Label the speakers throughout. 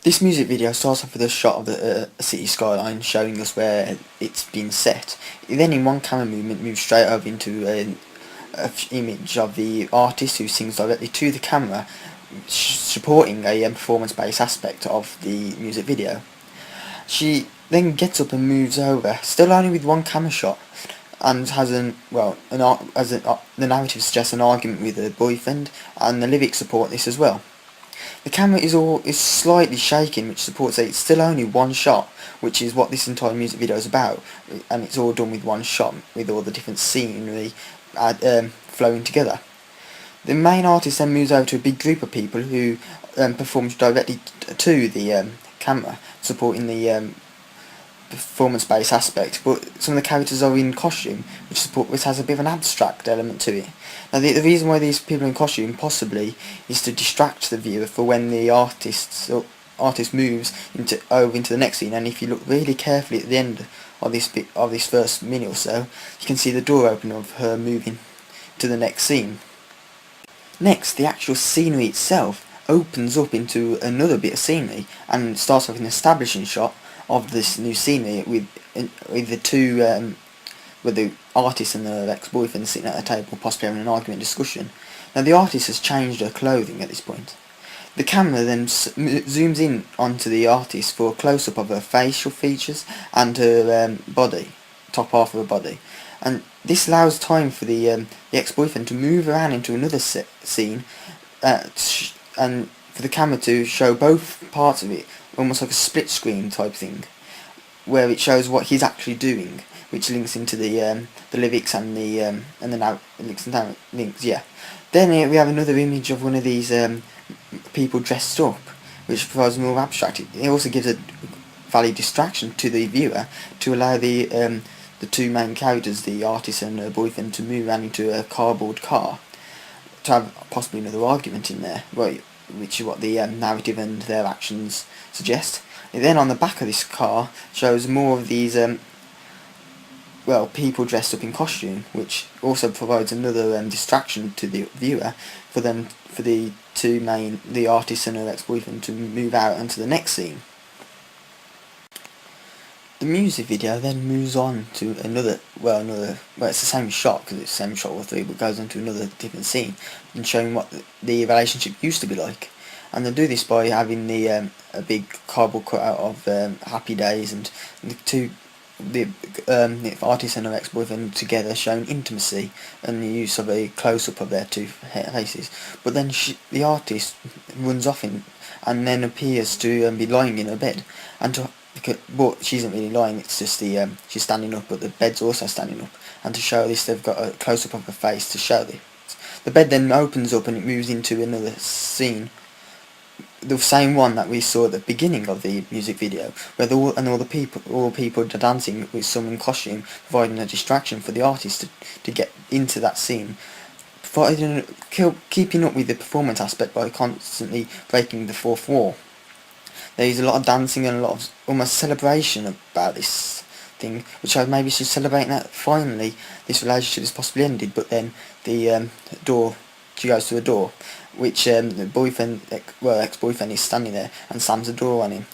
Speaker 1: This music video starts off with a shot of the city skyline showing us where it's been set. It then in one camera movement moves straight over into an image of the artist who sings directly to the camera, supporting a performance-based aspect of the music video. She then gets up and moves over, still only with one camera shot, and has the narrative suggests an argument with her boyfriend, and the lyrics support this as well. The camera is slightly shaking, which supports that it's still only one shot, which is what this entire music video is about, and it's all done with one shot, with all the different scenery flowing together. The main artist then moves over to a big group of people who performs directly to the camera, supporting the performance-based aspect, but some of the characters are in costume, which has a bit of an abstract element to it. Now, the reason why these people are in costume possibly is to distract the viewer for when the artist moves over into the next scene. And if you look really carefully at the end of this first minute or so, you can see the door open of her moving to the next scene. Next, the actual scenery itself opens up into another bit of scenery and starts off with an establishing shot of this new scenery with the two with the artist and the ex-boyfriend sitting at a table, possibly having an argument discussion. Now the artist has changed her clothing at this point. The camera then zooms in onto the artist for a close-up of her facial features and her body, top half of her body, and this allows time for the ex-boyfriend to move around into another scene, and for the camera to show both parts of it, almost like a split screen type thing, where it shows what he's actually doing, which links into the lyrics and the links. Yeah. Then we have another image of one of these people dressed up, which provides more abstract. It also gives a valid distraction to the viewer to allow the two main characters, the artist and her boyfriend, to move around into a cardboard car, to have possibly another argument in there, which is what the narrative and their actions suggest. And then on the back of this car shows more of these people dressed up in costume, which also provides another distraction to the viewer for the artist and her ex-boyfriend to move out into the next scene. The music video then moves on to it's the same shot, because it's the same shot all three, but goes on to another different scene and showing what the relationship used to be like. And they do this by having a big cardboard cutout of Happy Days, and the artist and her ex-boyfriend together showing intimacy and the use of a close-up of their two faces. But then the artist runs off and then appears to be lying in her bed, but she isn't really lying, it's just she's standing up, but the bed's also standing up, and to show this they've got a close-up of her face to show this. The bed then opens up and it moves into another scene, the same one that we saw at the beginning of the music video, where all people are dancing with some in costume, providing a distraction for the artist to get into that scene, keeping up with the performance aspect by constantly breaking the fourth wall. There is a lot of dancing and a lot of almost celebration about this thing, which I maybe should celebrate that finally this relationship has possibly ended. But then she goes to the door, which the ex-boyfriend is standing there and slams the door on him.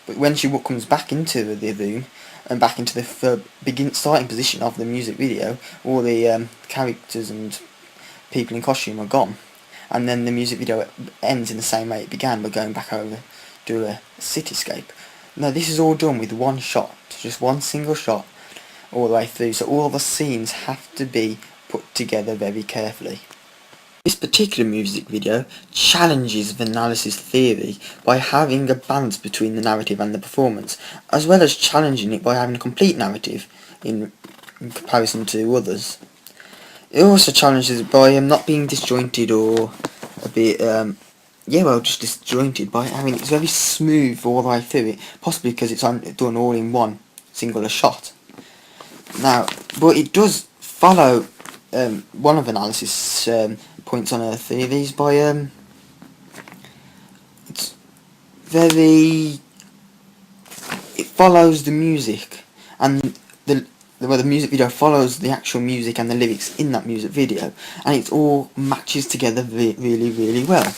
Speaker 1: But when she comes back into the room and back into the starting position of the music video, all the characters and people in costume are gone, and then the music video ends in the same way it began, by going back over to a cityscape. Now this is all done with one shot, just one single shot all the way through, so all the scenes have to be put together very carefully. This particular music video challenges the analysis theory by having a balance between the narrative and the performance, as well as challenging it by having a complete narrative in comparison to others. It also challenges it by not being disjointed or a bit just disjointed, by having it's very smooth all the way through it, possibly because it's done all in one singular shot. Now, but it does follow one of analysis points on her theories by it follows the music, and the music video follows the actual music and the lyrics in that music video, and it all matches together really well.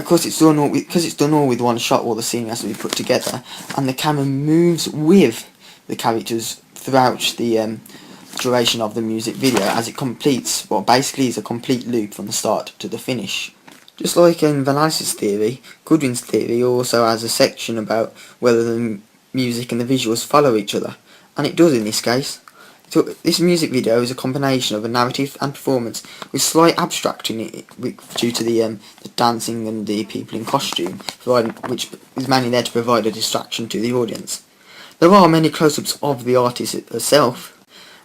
Speaker 1: course it's done all with one shot, all the scene has to be put together, and the camera moves with the characters throughout the duration of the music video as it completes what basically is a complete loop from the start to the finish. Just like in Van Alice's theory, Goodwin's theory also has a section about whether the music and the visuals follow each other, and it does in this case. So this music video is a combination of a narrative and performance with slight abstracting due to the dancing and the people in costume, which is mainly there to provide a distraction to the audience. There are many close-ups of the artist herself,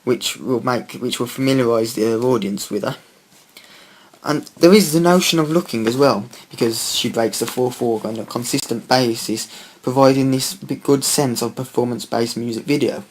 Speaker 1: which will familiarise the audience with her. And there is the notion of looking as well, because she breaks the fourth wall on a consistent basis, providing this good sense of performance-based music video.